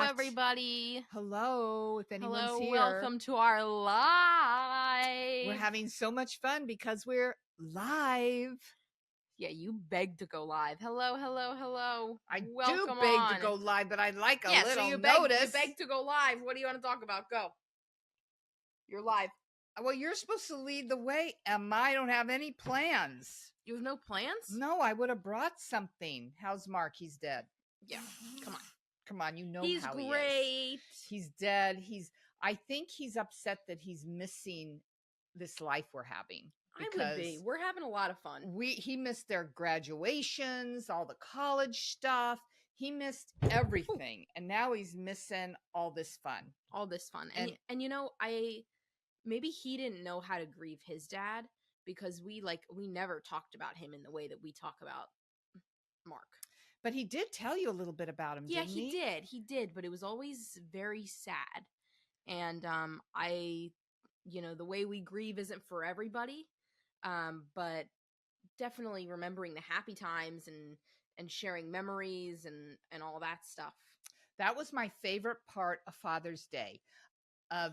everybody. Hello, if anyone's Hello, here. welcome to our live. We're having so much fun because we're live. Yeah, you begged to go live. Hello. do Welcome beg on. to go live, but I'd like a yeah, little so you notice. begged to go live. What do you want to talk about? Go. You're live. Well, you're supposed to lead the way, Emma. I don't have any plans. You have no plans? No, I would have brought something. How's Mark? He's dead. Yeah, come on. Come on, you know He's how great. he is. He's dead. I think he's upset that he's missing this life we're having. I would be. We're having a lot of fun. He missed their graduations, all the college stuff. He missed everything. Ooh. And now he's missing all this fun. And you know, maybe he didn't know how to grieve his dad because we never talked about him in the way that we talk about Mark. But he did tell you a little bit about him, didn't he? Yeah, he did, but it was always very sad. And the way we grieve isn't for everybody. But definitely remembering the happy times and sharing memories and all that stuff. That was my favorite part of Father's Day.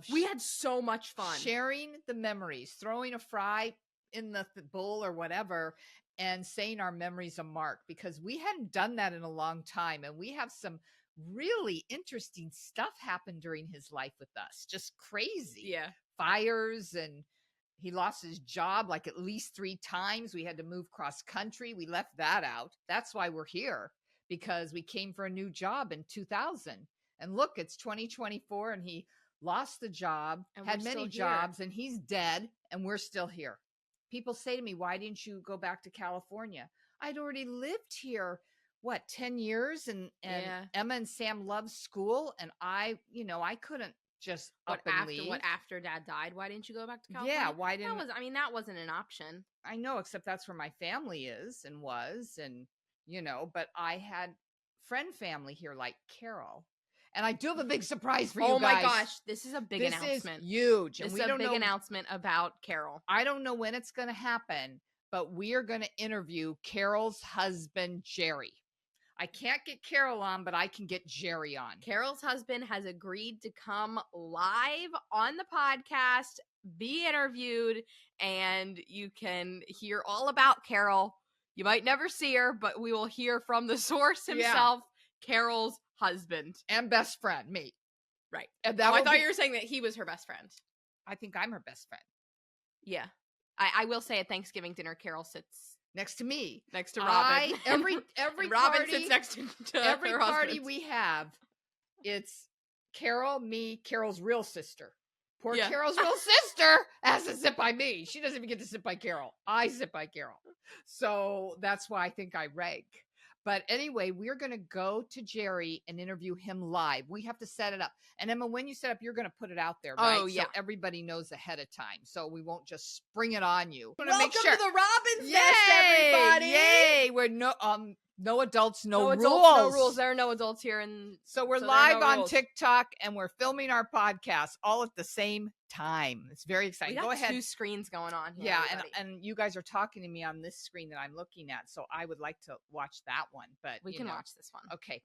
We had so much fun. Sharing the memories, throwing a fry in the bowl or whatever, and saying our memories of Mark, because we hadn't done that in a long time. And we have some really interesting stuff happen during his life with us. Just crazy. Yeah. Fires, and he lost his job like at least 3 times. We had to move cross country. We left that out. That's why we're here, because we came for a new job in 2000. And look, it's 2024 and he lost the job, and had many jobs, and he's dead, and we're still here. People say to me, why didn't you go back to California? I'd already lived here, 10 years? And yeah. Emma and Sam loved school, and I couldn't just leave. What, after Dad died? Why didn't you go back to California? Yeah, why didn't... that wasn't an option. I know, except that's where my family is and was, and, but I had friend family here like Carol. And I do have a big surprise for you guys. Oh my gosh, this is a big announcement. This is huge. This is a big announcement about Carol. I don't know when it's going to happen, but we are going to interview Carol's husband, Jerry. I can't get Carol on, but I can get Jerry on. Carol's husband has agreed to come live on the podcast, be interviewed, and you can hear all about Carol. You might never see her, but we will hear from the source himself, Carol's husband. And best friend, me. Right. And I thought you were saying that he was her best friend. I think I'm her best friend. Yeah. I will say at Thanksgiving dinner, Carol sits next to me. Next to Robin. Every Robin party, sits next to every her party husband. we have, it's Carol, me, Carol's real sister. Poor Carol's real sister has to sit by me. She doesn't even get to sit by Carol. I sit by Carol. So that's why I think I rank. But anyway, we're going to go to Jerry and interview him live. We have to set it up. And Emma, when you set up, you're going to put it out there, right? Oh, yeah. So everybody knows ahead of time. So we won't just spring it on you. Welcome to the Robin's Nest, everybody. Yay! We're no adults, no rules. No rules. There are no adults here. And so we're live on TikTok, and we're filming our podcast all at the same time. It's very exciting. We got Go ahead. 2 screens going on here. Yeah, and you guys are talking to me on this screen that I'm looking at, so I would like to watch that one. But we can watch this one. Okay.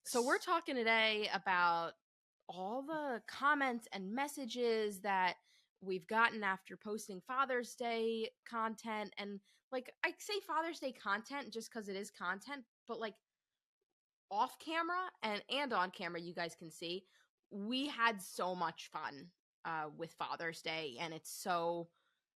So we're talking today about all the comments and messages that we've gotten after posting Father's Day content. And I say Father's Day content just because it is content, but off camera and on camera, you guys can see we had so much fun with Father's Day, and it's so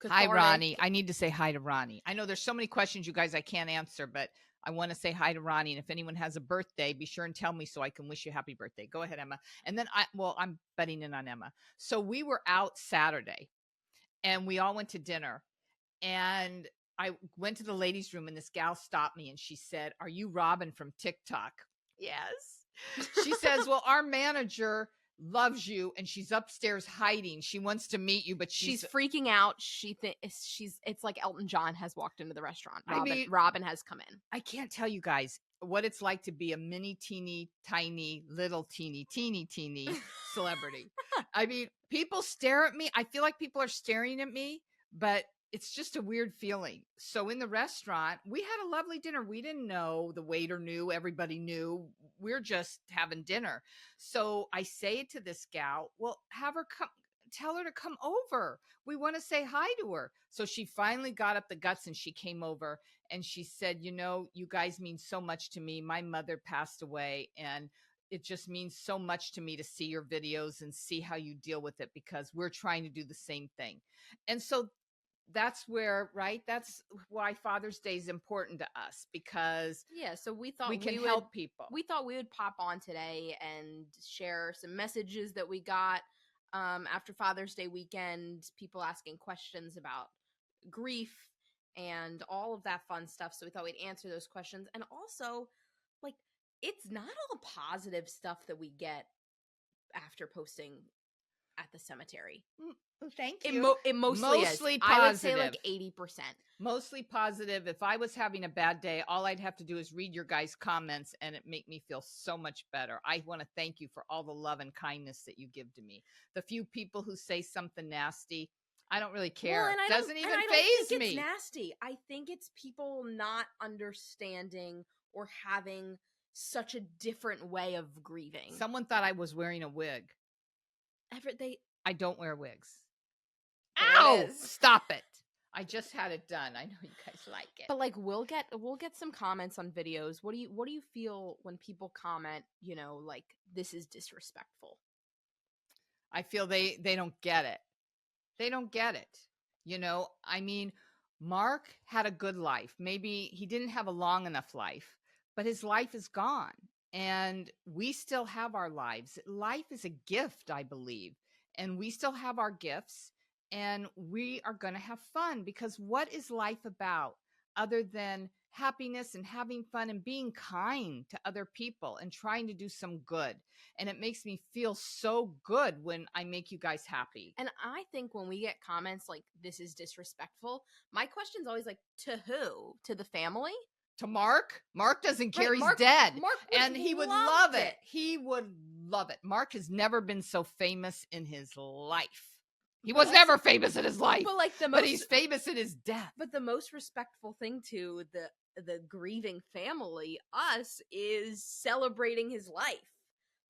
cathartic. Hi, Ronnie. I need to say hi to Ronnie. I know there's so many questions, you guys, I can't answer, but I want to say hi to Ronnie. And if anyone has a birthday, be sure and tell me so I can wish you a happy birthday. Go ahead, Emma. And then I'm butting in on Emma. So we were out Saturday, and we all went to dinner, and I went to the ladies' room, and this gal stopped me, and she said, "Are you Robin from TikTok?" Yes. She says, "Well, our manager loves you, and she's upstairs hiding. She wants to meet you, but she's freaking out. It's like Elton John has walked into the restaurant. Robin has come in. I can't tell you guys what it's like to be a mini, teeny, tiny, little, teeny celebrity. I mean, people stare at me. I feel like people are staring at me, but it's just a weird feeling. So in the restaurant, we had a lovely dinner. We didn't know. The waiter knew. Everybody knew. we're just having dinner. So I say to this gal, well, have her come, tell her to come over. We want to say hi to her. So she finally got up the guts and she came over and she said, you know, you guys mean so much to me. My mother passed away and it just means so much to me to see your videos and see how you deal with it because we're trying to do the same thing. And so that's where, right? That's why Father's Day is important to us because Yeah, so we thought we can would help people. we thought we would pop on today and share some messages that we got after Father's Day weekend, people asking questions about grief and all of that fun stuff. So we thought we'd answer those questions. And also, like, it's not all positive stuff that we get after posting at the cemetery. Thank It, you. it mostly is. Mostly I would say like positive. 80%. Mostly positive. If I was having a bad day, all I'd have to do is read your guys' comments and it make me feel so much better. I want to thank you for all the love and kindness that you give to me. The few people who say something nasty, I don't really care. Well, and Doesn't even I don't faze think me. it's nasty. I think it's people not understanding or having such a different way of grieving. Someone thought I was wearing a wig. I don't wear wigs. Ow! Stop it. I just had it done. I know you guys like it. But like we'll get some comments on videos. What do you feel when people comment, you know, like this is disrespectful? I feel they don't get it. They don't get it. You know, I mean, Mark had a good life. Maybe he didn't have a long enough life, but his life is gone. And we still have our lives. Life is a gift, I believe. And we still have our gifts. And we are going to have fun because what is life about other than happiness and having fun and being kind to other people and trying to do some good? And it makes me feel so good when I make you guys happy. And I think when we get comments like this is disrespectful, my question's always like, to who? To the family? To Mark? Mark doesn't care. Right, he's dead. Mark and he would love it. He would love it. Mark has never been so famous in his life. He was never famous in his life. But he's famous in his death. But the most respectful thing to the grieving family, us, is celebrating his life.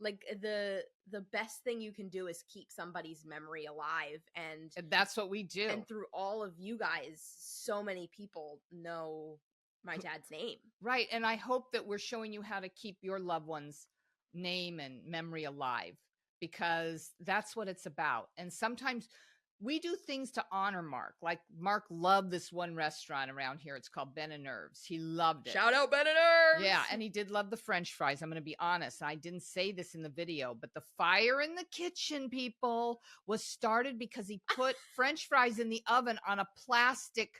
Like the best thing you can do is keep somebody's memory alive, and that's what we do. And through all of you guys, so many people know my dad's name. Right. And I hope that we're showing you how to keep your loved one's name and memory alive, because that's what it's about. And sometimes we do things to honor Mark. Like Mark loved this one restaurant around here. It's called Ben and Nerves. He loved it. Shout out Ben and Nerves. Yeah. And he did love the French fries. I'm going to be honest. I didn't say this in the video, but the fire in the kitchen, people, was started because he put French fries in the oven on a plastic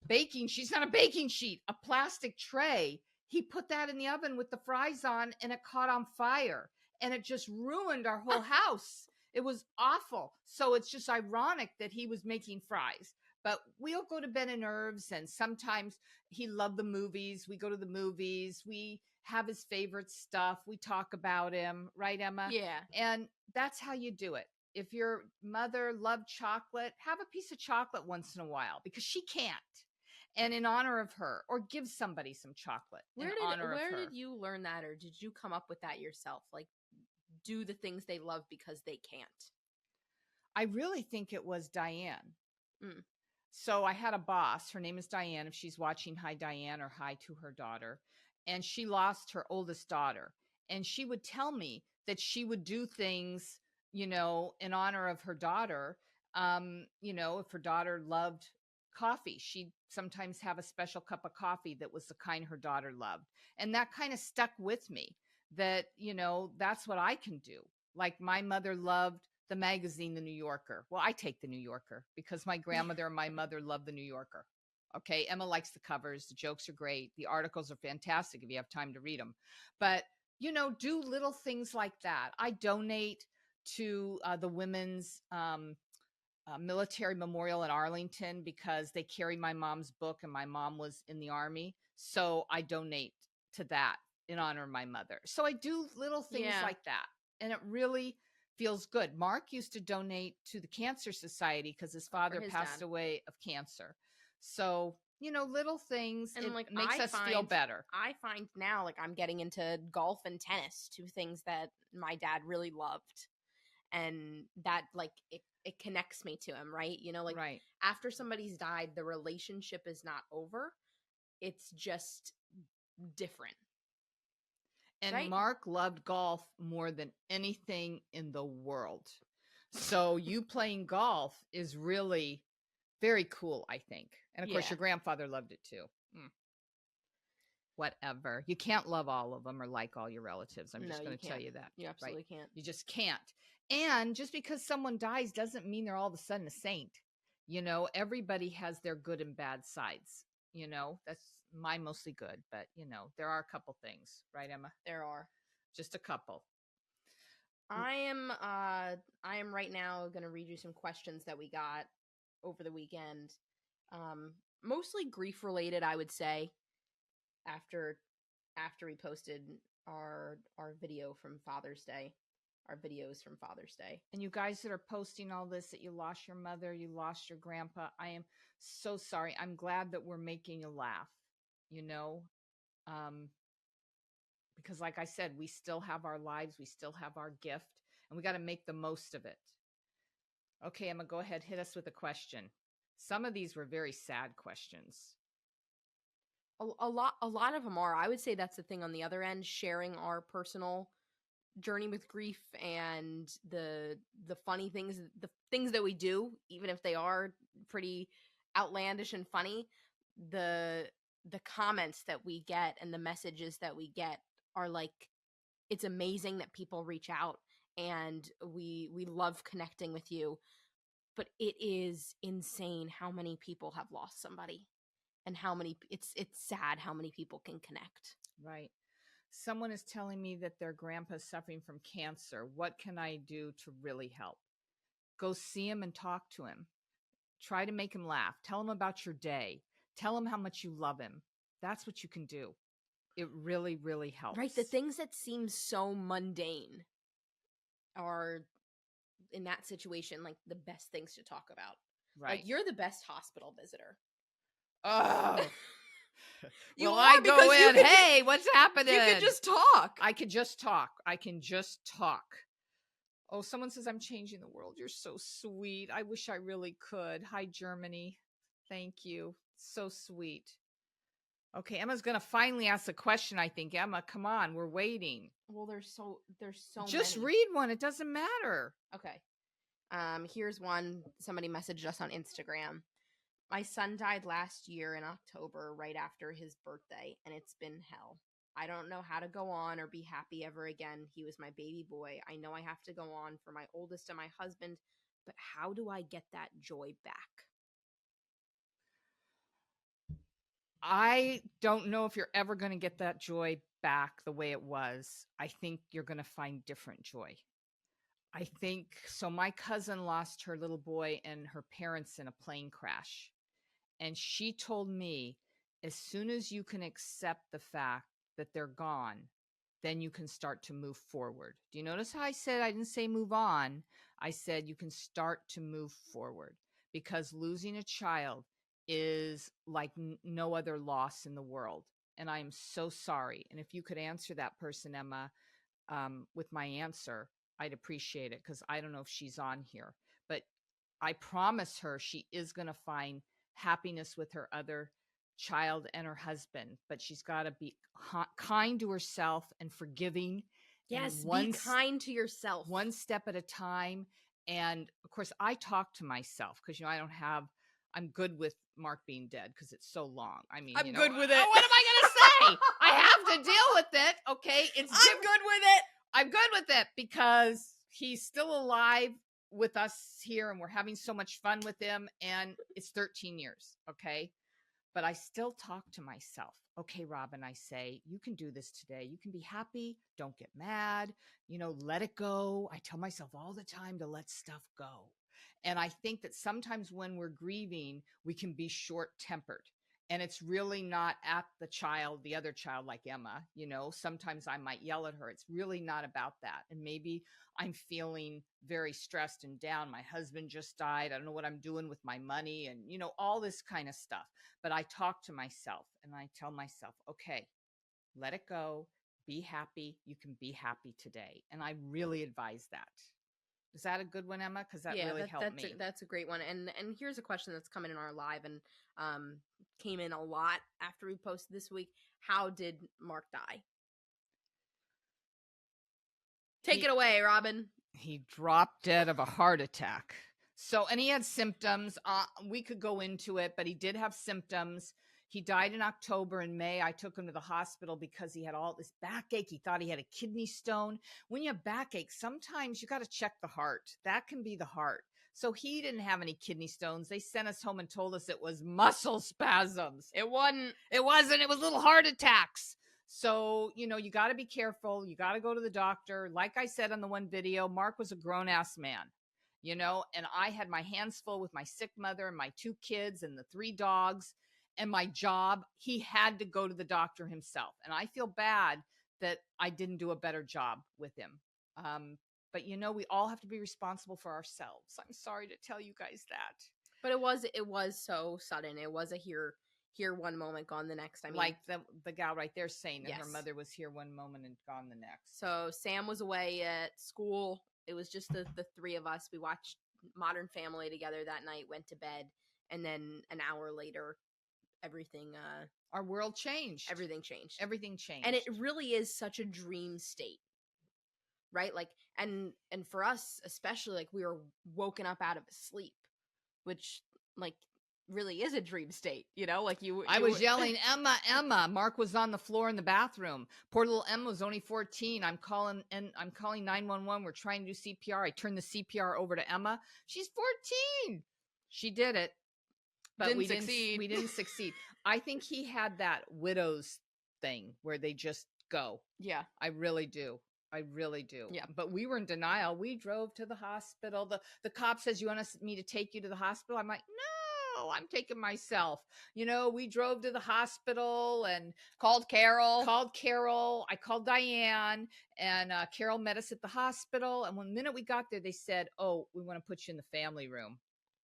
baking sheet. It's not a baking sheet, a plastic tray. He put that in the oven with the fries on and it caught on fire and it just ruined our whole house. It was awful. So it's just ironic that he was making fries. But we'll go to Ben and Nerves, and sometimes he loved the movies. We go to the movies. We have his favorite stuff. We talk about him. Right, Emma? Yeah. And that's how you do it. If your mother loved chocolate, have a piece of chocolate once in a while because she can't. And in honor of her, or give somebody some chocolate. Where did you learn that, or did you come up with that yourself? Like, do the things they love because they can't. I really think it was Diane. So I had a boss. Her name is Diane. If she's watching, hi, Diane, or hi to her daughter. And she lost her oldest daughter. And she would tell me that she would do things, you know, in honor of her daughter. You know, if her daughter loved coffee, she'd sometimes have a special cup of coffee that was the kind her daughter loved. And that kind of stuck with me, that, you know, that's what I can do. Like my mother loved the magazine, The New Yorker. Well, I take The New Yorker because my grandmother and my mother loved The New Yorker. Okay. Emma likes the covers. The jokes are great. The articles are fantastic if you have time to read them. But, you know, do little things like that. I donate to the women's military memorial in Arlington because they carry my mom's book and my mom was in the Army. So I donate to that in honor of my mother. So I do little things like that. And it really feels good. Mark used to donate to the Cancer Society because his father passed away of cancer. So little things. And It like makes us feel better. I find now like I'm getting into golf and tennis, two things that my dad really loved. And that like it connects me to him, right? Like Right. after somebody's died, the relationship is not over. It's just different. And Right? Mark loved golf more than anything in the world. So you playing golf is really very cool, I think. And of course, Yeah. your grandfather loved it too. Whatever. You can't love all of them or like all your relatives. I'm just No, going you to tell can't. you that. You absolutely Right? can't. You just can't. And just because someone dies doesn't mean they're all of a sudden a saint. Everybody has their good and bad sides. That's mine mostly good, but there are a couple things, right, Emma? There are. Just a couple. I am right now going to read you some questions that we got over the weekend. Mostly grief related, I would say. After we posted our video from Father's Day, our videos from Father's Day. And you guys that are posting all this, that you lost your mother, you lost your grandpa, I am so sorry. I'm glad that we're making you laugh, because like I said, we still have our lives, we still have our gift, and we got to make the most of it. Okay, Emma, go ahead, hit us with a question. Some of these were very sad questions. A lot of them are. I would say that's the thing on the other end, sharing our personal journey with grief and the funny things, the things that we do, even if they are pretty outlandish and funny. The comments that we get and the messages that we get are like, it's amazing that people reach out, and we love connecting with you, but it is insane how many people have lost somebody, and how many it's sad how many people can connect. Right. Someone is telling me that their grandpa's suffering from cancer. What can I do to really help? Go see him and talk to him. Try to make him laugh. Tell him about your day. Tell him how much you love him. That's what you can do. It really, really helps. Right. The things that seem so mundane are, in that situation, like the best things to talk about. Right. Like, you're the best hospital visitor. Oh. You well, are, I go in. Hey, what's happening? You can just talk. I can just talk. I can just talk. Oh, someone says I'm changing the world. You're so sweet. I wish I really could. Hi, Germany. Thank you. So sweet. Okay, Emma's going to finally ask a question, I think. Emma, come on. We're waiting. Well, there's so just many. read one. It doesn't matter. Okay. Here's one. Somebody messaged us on Instagram. My son died last year in October, right after his birthday, and it's been hell. I don't know how to go on or be happy ever again. He was my baby boy. I know I have to go on for my oldest and my husband, but how do I get that joy back? I don't know if you're ever going to get that joy back the way it was. I think you're going to find different joy. I think so. My cousin lost her little boy and her parents in a plane crash. And she told me, as soon as you can accept the fact that they're gone, then you can start to move forward. Do you notice how I said, I didn't say move on. I said you can start to move forward, because losing a child is like no other loss in the world. And I am so sorry. And if you could answer that person, Emma, with my answer, I'd appreciate it, because I don't know if she's on here. But I promise her she is going to find happiness with her other child and her husband, but she's got to be kind to herself and forgiving. Yes, be kind to yourself. One step at a time. And of course, I talk to myself because, I'm good with Mark being dead because it's so long. I mean, I'm good with it. What am I going to say? I have to deal with it. Okay. I'm good with it. I'm good with it because he's still alive with us here, and we're having so much fun with him, and it's 13 years. Okay. But I still talk to myself. Okay, Robin, I say, you can do this today. You can be happy. Don't get mad. Let it go. I tell myself all the time to let stuff go. And I think that sometimes when we're grieving, we can be short-tempered. And it's really not at the other child, like Emma, you know, sometimes I might yell at her. It's really not about that. And maybe I'm feeling very stressed and down. My husband just died. I don't know what I'm doing with my money and, you know, all this kind of stuff. But I talk to myself and I tell myself, okay, let it go. Be happy. You can be happy today. And I really advise that. Is that a good one, Emma? Because that really helped me. That's a great one. And here's a question that's coming in our live and came in a lot after we posted this week. How did Mark die? Take it away, Robin. He dropped dead of a heart attack. So, and he had symptoms. We could go into it, but he did have symptoms. He died in October. In May, I took him to the hospital because he had all this backache. He thought he had a kidney stone. When you have backache, sometimes you got to check the heart. That can be the heart. So he didn't have any kidney stones. They sent us home and told us it was muscle spasms. It wasn't. It wasn't. It was little heart attacks. So, you know, you got to be careful. You got to go to the doctor. Like I said on the one video, Mark was a grown-ass man, you know, and I had my hands full with my sick mother and my 2 kids and the 3 dogs and my job. He had to go to the doctor himself. And I feel bad that I didn't do a better job with him. But, you know, we all have to be responsible for ourselves. I'm sorry to tell you guys that. But it was so sudden. It was a here one moment, gone the next. I mean, like the gal right there saying that yes. her mother was here one moment and gone the next. So Sam was away at school. It was just the 3 of us. We watched Modern Family together that night, went to bed, and then an hour later, everything our world changed. Everything changed. Everything changed. And it really is such a dream state. Right? Like and for us especially, like, we were woken up out of sleep, which like really is a dream state, you know, like I was yelling, Emma, Emma. Mark was on the floor in the bathroom. Poor little Emma was only 14. I'm calling 911. We're trying to do CPR. I turned the CPR over to Emma. She's 14. She did it, but we didn't succeed. I think he had that widow's thing where they just go. Yeah, I really do. Yeah. But we were in denial. We drove to the hospital. The cop says, you want me to take you to the hospital? I'm like, no, I'm taking myself. You know, we drove to the hospital and called Carol. I called Diane, and Carol met us at the hospital. And one minute we got there, they said, oh, we want to put you in the family room.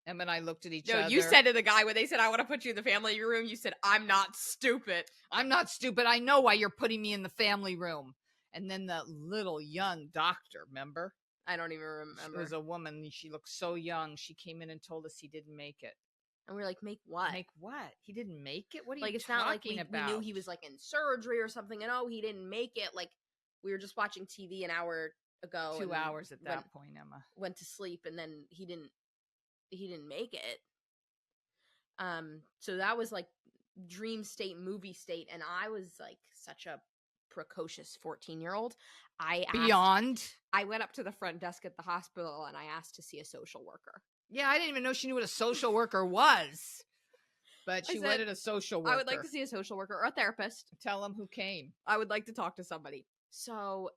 Emma and I looked at each other. No, you said to the guy when they said, I want to put you in the family room, you said, I'm not stupid. I'm not stupid. I know why you're putting me in the family room. And then the little young doctor, remember? I don't even remember. It was a woman. She looked so young. She came in and told us he didn't make it. And we were like, make what? Make what? He didn't make it? What are like, you it's talking not like we knew he was like in surgery or something. And he didn't make it. Like, we were just watching TV an hour ago. 2 hours at that point, Emma. Went to sleep, and then he didn't make it. So that was like dream state, movie state. And I was like such a precocious 14-year-old. I went up to the front desk at the hospital and I asked to see a social worker. Yeah, I didn't even know she knew what a social worker was. But she wanted a social worker. I would like to see a social worker or a therapist. Tell them who came. I would like to talk to somebody. So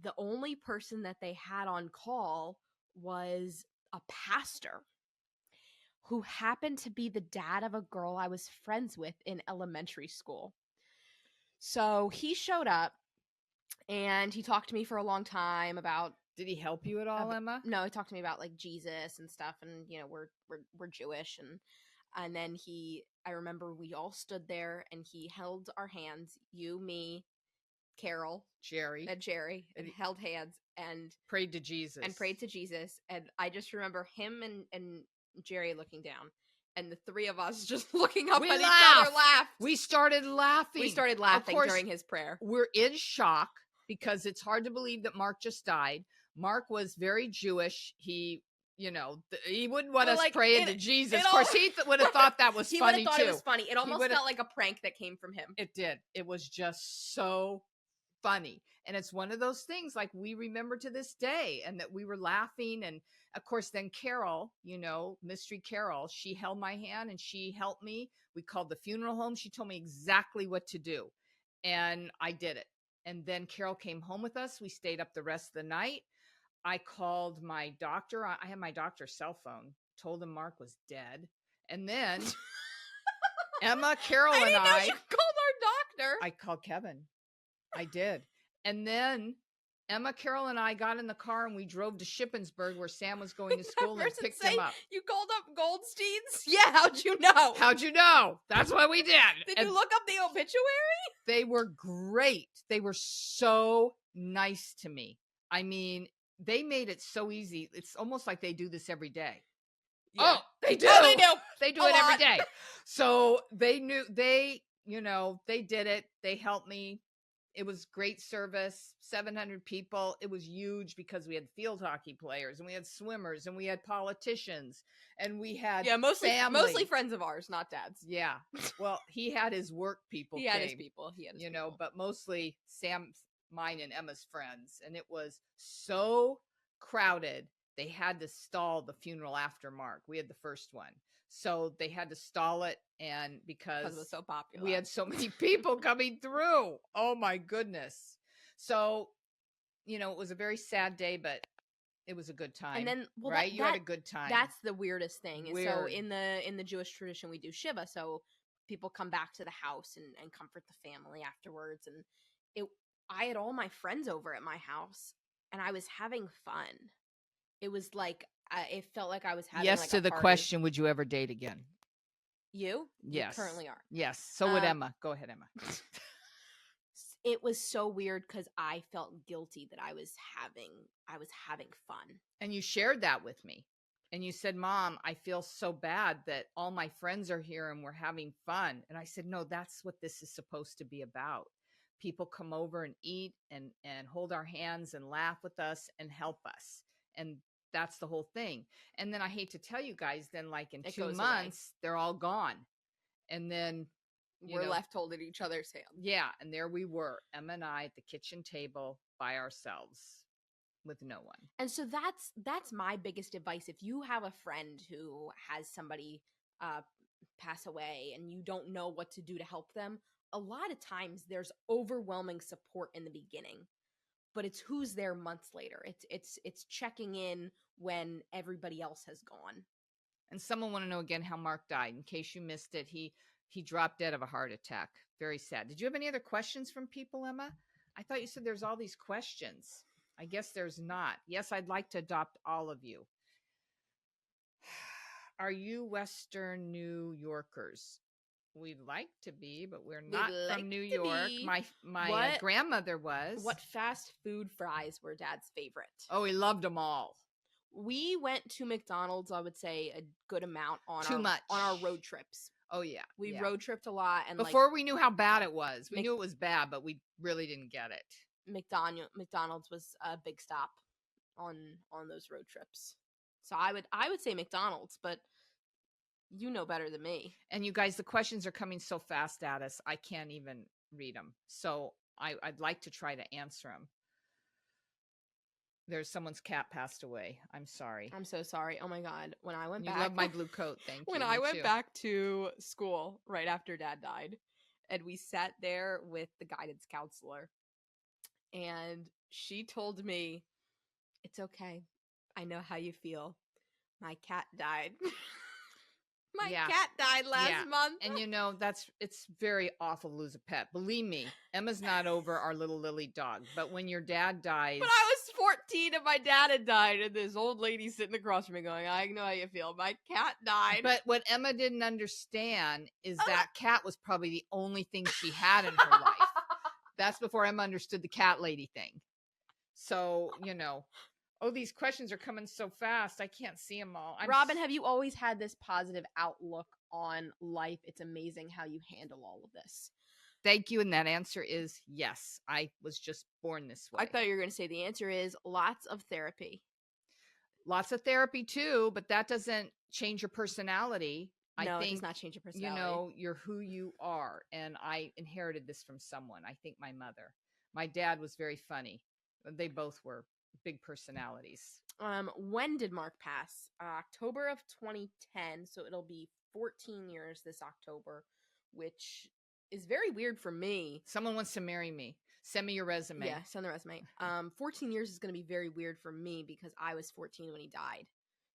the only person that they had on call was a pastor who happened to be the dad of a girl I was friends with in elementary school. So he showed up and he talked to me for a long time about. Did he help you at all, Emma? No, he talked to me about like Jesus and stuff, and you know we're Jewish, and then I remember we all stood there and he held our hands, you, me, Carol, Jerry, and held hands and prayed to Jesus. And I just remember him and Jerry looking down. And the 3 of us just looking up at each other laughed. We started laughing. Of course, during his prayer. We're in shock because it's hard to believe that Mark just died. Mark was very Jewish. He, you know, he wouldn't want us praying to Jesus. Of course, he would have thought that was funny, too. He would have thought it was funny. It almost felt like a prank that came from him. It did. It was just so funny. And it's one of those things like we remember to this day, and that we were laughing. And of course, then Carol, you know, Mystery Carol, she held my hand and she helped me. We called the funeral home. She told me exactly what to do. And I did it. And then Carol came home with us. We stayed up the rest of the night. I called my doctor. I had my doctor's cell phone, told him Mark was dead. And then Emma, Carol, I and didn't know I you called our doctor. I called Kevin. I did. And then Emma, Carol, and I got in the car and we drove to Shippensburg where Sam was going to school and Person picked say him up. you called up Goldstein's? Yeah, how'd you know? How'd you know? That's what we did. Did And you look up the obituary? they were great. They were so nice to me. I mean, they made it so easy. It's almost like they do this every day. Yeah. Oh, they do. Oh, they do. They do A it every lot. day. So they knew they did it. They helped me. It was great service. 700 people. It was huge because we had field hockey players and we had swimmers and we had politicians and we had mostly family. friends of ours, not dad's. Yeah. Well, he had his work people. He had his people. But mostly Sam's, mine, and Emma's friends. And it was so crowded. They had to stall the funeral after Mark. We had the first one. So they had to stall it, and because it was so popular, we had so many people coming through. Oh my goodness. So, it was a very sad day, but it was a good time. And then, right? You had a good time. That's the weirdest thing. Weird. So in the Jewish tradition, we do Shiva. So people come back to the house and comfort the family afterwards. And I had all my friends over at my house, and I was having fun. It was like it felt like I was having. Yes, like to a the party. question: would you ever date again? You? Yes. You currently are. Yes. So would Emma. Go ahead, Emma. It was so weird because I felt guilty that I was having fun. And you shared that with me. And you said, Mom, I feel so bad that all my friends are here and we're having fun. And I said, no, that's what this is supposed to be about. People come over and eat and hold our hands and laugh with us and help us. And that's the whole thing. And then I hate to tell you guys, then like in 2 months, they're all gone. And then we're left holding each other's hand. Yeah. And there we were, Emma and I at the kitchen table by ourselves with no one. And so that's my biggest advice. If you have a friend who has somebody pass away and you don't know what to do to help them, a lot of times there's overwhelming support in the beginning, but it's who's there months later. It's checking in when everybody else has gone. And someone want to know again how Mark died. In case you missed it, he dropped dead of a heart attack. Very sad. Did you have any other questions from people, Emma? I thought you said there's all these questions. I guess there's not. Yes, I'd like to adopt all of you. Are you Western New Yorkers? We'd like to be, but we're not from New York. My grandmother was. What fast food fries were Dad's favorite? Oh, he loved them all. We went to McDonald's, I would say, a good amount on our road trips. Oh, yeah. We road tripped a lot. And before we knew how bad it was. We knew it was bad, but we really didn't get it. McDonald's was a big stop on those road trips. So I would say McDonald's, but you know better than me. And you guys, the questions are coming so fast at us, I can't even read them. So I'd like to try to answer them. There's someone's cat passed away. I'm sorry. I'm so sorry. Oh my God. When I went back. You love my blue coat. Thank you. When I went back to school right after Dad died, and we sat there with the guidance counselor, and she told me, "It's okay. I know how you feel. My cat died." My cat died last month. And it's very awful to lose a pet. Believe me, Emma's not over our little Lily dog. But when your dad dies. But I was 14 and my dad had died, and this old lady sitting across from me going, I know how you feel. My cat died. But what Emma didn't understand is that cat was probably the only thing she had in her life. That's before Emma understood the cat lady thing. So, oh, these questions are coming so fast. I can't see them all. Robin, have you always had this positive outlook on life? It's amazing how you handle all of this. Thank you. And that answer is yes. I was just born this way. I thought you were going to say the answer is lots of therapy. Lots of therapy too, but that doesn't change your personality. No, it does not change your personality. You're who you are. And I inherited this from someone. I think my mother. My dad was very funny. They both were big personalities. When did Mark pass? October of 2010, so it'll be 14 years this October, which is very weird for me. Someone wants to marry me. Send me your resume. Yeah, send the resume. 14 years is going to be very weird for me because I was 14 when he died.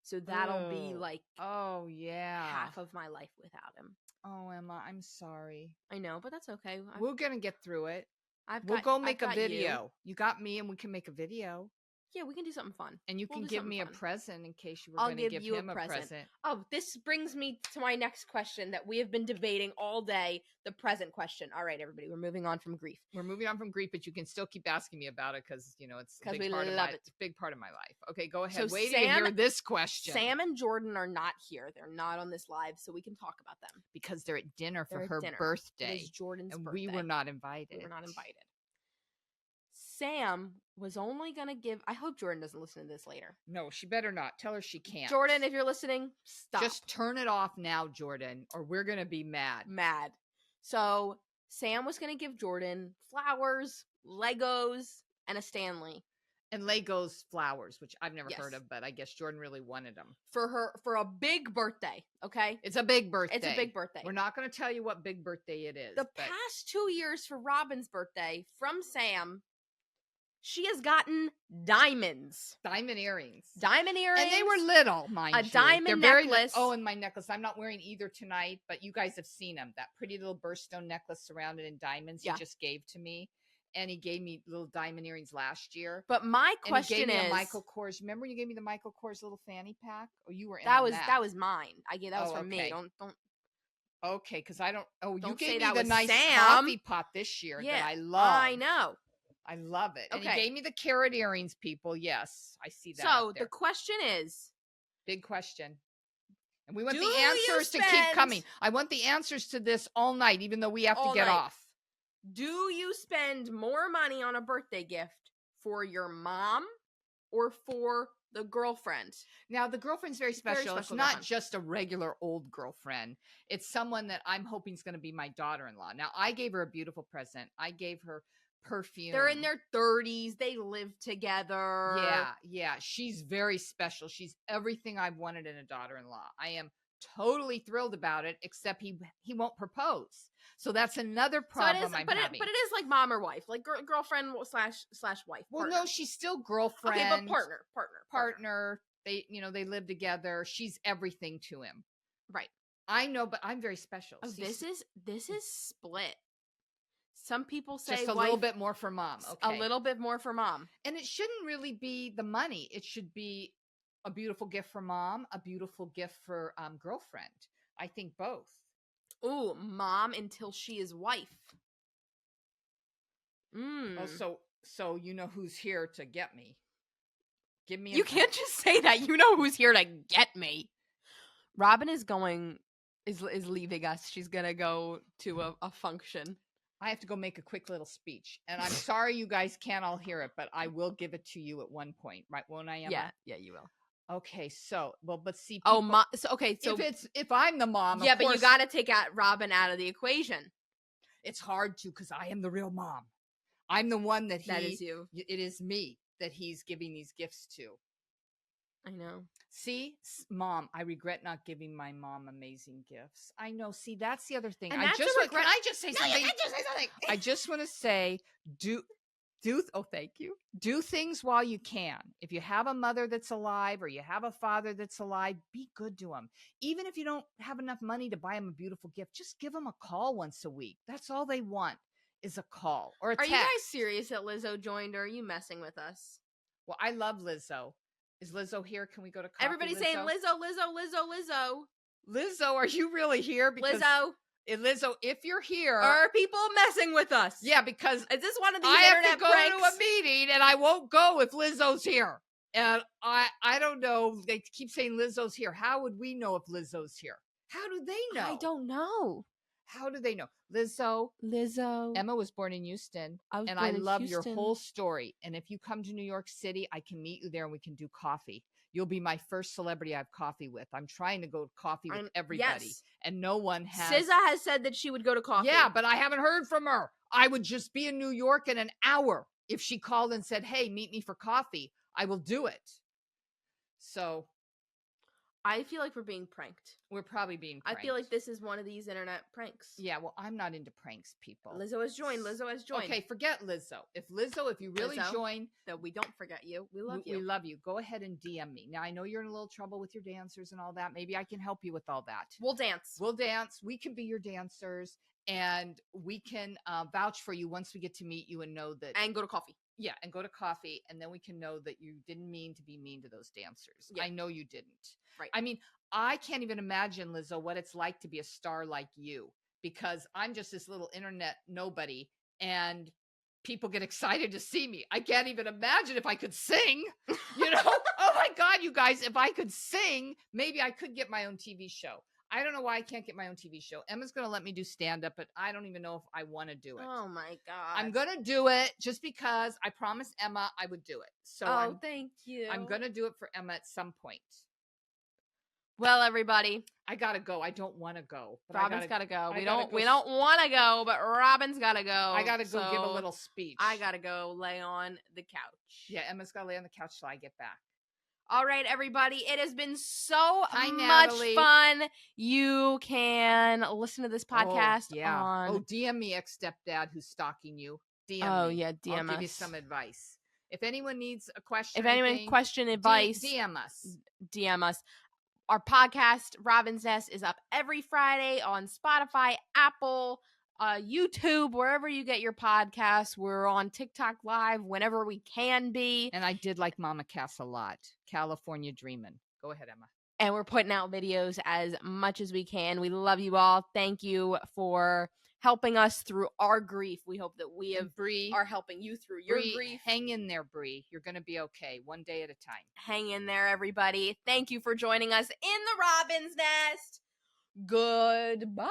So that'll be Ugh. like Oh, yeah. half of my life without him. Oh, Emma, I'm sorry. I know, but that's okay. We're going to get through it. I've We'll got, go I've make a got video. You got me, and we can make a video. Yeah, we can do something fun. And you We'll can do give something me a fun. present in case you were I'll going to give give you a him a present. Oh, this brings me to my next question that we have been debating all day, the present question. All right, everybody, we're moving on from grief. We're moving on from grief, but you can still keep asking me about it because, you know, it's a 'Cause big we part of love my it. big part of my life. Okay, go ahead. So Wait till you hear this question. Sam and Jordan are not here. They're not on this live, so we can talk about them. Because they're at dinner for They're at her dinner. birthday. It is Jordan's And birthday. we were not invited. We were not invited. Sam was only going to give... I hope Jordan doesn't listen to this later. No, she better not. Tell her she can't. Jordan, if you're listening, stop. Just turn it off now, Jordan, or we're going to be mad. Mad. So Sam was going to give Jordan flowers, Legos, and a Stanley. And Legos flowers, which I've never Yes. heard of, but I guess Jordan really wanted them. For a big birthday, okay? It's a big birthday. It's a big birthday. We're not going to tell you what big birthday it is. The but past 2 years for Robin's birthday from Sam, she has gotten diamonds. diamond earrings. Diamond earrings. And they were little, mind a you. diamond They're very necklace. Oh, and my necklace. I'm not wearing either tonight, but you guys have seen them. That pretty little birthstone necklace surrounded in diamonds Yeah. he just gave to me. And he gave me little diamond earrings last year. But my And he question gave me is, a Michael Kors. Remember when you gave me the Michael Kors little fanny pack? Oh, you were in that on was mine. That was Oh, from me. okay. Don't Okay, because I don't. Oh, you Don't say gave me that the was nice Sam. coffee pot this year Yeah, that I love. I know. I love it. And Okay. he gave me the carrot earrings, people. Yes, I see that. So out there. the question is, Big question. And we want Do the you answers to keep spend- coming. I want the answers to this all night, even though we have to All get night. off. do you spend more money on a birthday gift for your mom or for the girlfriend? Now, the girlfriend's very special. It's special not girlfriend. just a regular old girlfriend. It's someone that I'm hoping is going to be my daughter-in-law. Now, I gave her a beautiful present. I gave her perfume. They're in their 30s. They live together. Yeah. She's very special. She's everything I've wanted in a daughter-in-law. I am totally thrilled about it, except he won't propose. So that's another problem I'm having. But it is like mom or wife, like girlfriend slash wife. Well, partner. no, she's still girlfriend. Okay, but partner. They live together. She's everything to him. Right. I know, but I'm very special. Oh, See, this is split. Some people say just a wife, little bit more for mom. Okay. a little bit more for mom. And it shouldn't really be the money. It should be a beautiful gift for mom, a beautiful gift for girlfriend. I think both. Ooh, mom until she is wife. Oh, so you know who's here to get me. Give me You can't just say that. You know who's here to get me. Robin is leaving us. She's gonna go to a function. I have to go make a quick little speech. And I'm sorry you guys can't all hear it, but I will give it to you at one point, right? Won't I, Emma? Yeah, you will. Okay, so but see, Oh, people, so if I'm the mom, yeah, of but you course, got to take out Robin out of the equation. it's hard to because I am the real mom. I'm the one that is you. It is me that he's giving these gifts to. I know. See, mom, I regret not giving my mom amazing gifts. I know. See, that's the other thing. And Can I just say No, something? you can't just say something. I just want to say, thank you. Do things while you can. If you have a mother that's alive or you have a father that's alive, be good to them. Even if you don't have enough money to buy them a beautiful gift, just give them a call once a week. That's all they want is a call or a Are text. you guys serious that Lizzo joined, or are you messing with us? Well, I love Lizzo. Is Lizzo here? Can we go to coffee? Everybody's saying Lizzo. Lizzo, are you really here? Because Lizzo, if you're here, Are people messing with us? yeah, because Is this one of these I have internet to go pranks? to a meeting and I won't go if Lizzo's here. And I don't know. They keep saying Lizzo's here. How would we know if Lizzo's here? How do they know? I don't know. How do they know? Lizzo. Emma was born in Houston, and I love your whole story. And if you come to New York City, I can meet you there and we can do coffee. You'll be my first celebrity I have coffee with. I'm trying to go to coffee with everybody, yes. and no one has. SZA has said that she would go to coffee. Yeah, but I haven't heard from her. I would just be in New York in an hour. If she called and said, hey, meet me for coffee, I will do it. So I feel like we're being pranked. We're probably being pranked. I feel like this is one of these internet pranks. Yeah, well, I'm not into pranks, people. Lizzo has joined. Lizzo has joined. Okay, forget Lizzo. If you really Lizzo, join, that we don't forget you. We love you. We love you. Go ahead and DM me. Now, I know you're in a little trouble with your dancers and all that. Maybe I can help you with all that. We'll dance. We'll dance. We can be your dancers, and we can vouch for you once we get to meet you and know that. And go to coffee. Yeah, and go to coffee, and then we can know that you didn't mean to be mean to those dancers. Yeah. I know you didn't. Right. I mean, I can't even imagine, Lizzo, what it's like to be a star like you, because I'm just this little internet nobody, and people get excited to see me. I can't even imagine if I could sing, you know? Oh my God, you guys, if I could sing, maybe I could get my own TV show. I don't know why I can't get my own TV show. Emma's going to let me do stand-up, but I don't even know if I want to do it. Oh my God. I'm going to do it just because I promised Emma I would do it. So thank you. I'm going to do it for Emma at some point. Well, everybody, I got to go. I don't want to go. Robin's got to go. We don't go want to go, but Robin's got to go. I got to go give a little speech. I got to go lay on the couch. Yeah, Emma's got to lay on the couch till I get back. All right, everybody. It has been so much Natalie. fun. You can listen to this podcast DM me, ex-stepdad who's stalking you. DM me. Oh, yeah, DM I'll us. give you some advice. If anyone needs a question, if anyone question advice, DM us. DM us. Our podcast, Robin's Nest, is up every Friday on Spotify, Apple, YouTube, wherever you get your podcasts. We're on TikTok Live whenever we can be. And I did like Mama Cass a lot. California Dreamin'. Go ahead, Emma. And we're putting out videos as much as we can. We love you all. Thank you for helping us through our grief. We hope that we are helping you through your grief. Hang in there, Bree. You're going to be okay. One day at a time. Hang in there, everybody. Thank you for joining us in the Robin's Nest. Goodbye.